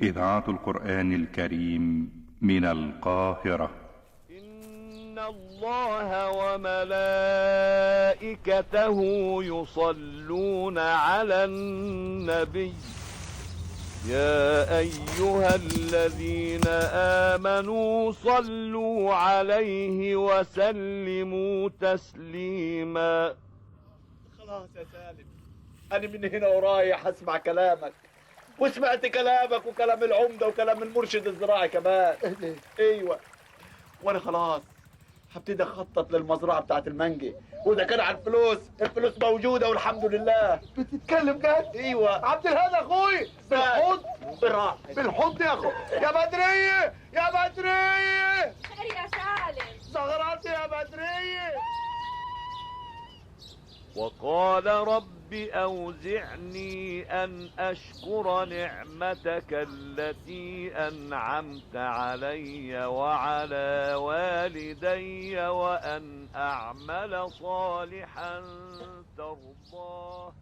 إذاعة القرآن الكريم من القاهرة. إن الله وملائكته يصلون على النبي يا أيها الذين آمنوا صلوا عليه وسلموا تسليما. خلاص يا سالم، أنا من هنا ورايح أسمع كلامك، وسمعت كلامك وكلام العمدة وكلام المرشد الزراعي كمان. ايوه، وانا خلاص هبتدي اخطط للمزرعه بتاعت المانجي، واذا كان على الفلوس موجوده والحمد لله. بتتكلم جد؟ ايوه عبد الهادي اخوي، بالحضن بالراحه بالحضن يا اخو. يا بدريه يا بدريه، خير يا سالم. زغرتي يا بدريه. وقال رب أوزعني أن أشكر نعمتك التي أنعمت علي وعلى والدي وأن أعمل صالحا ترضاه.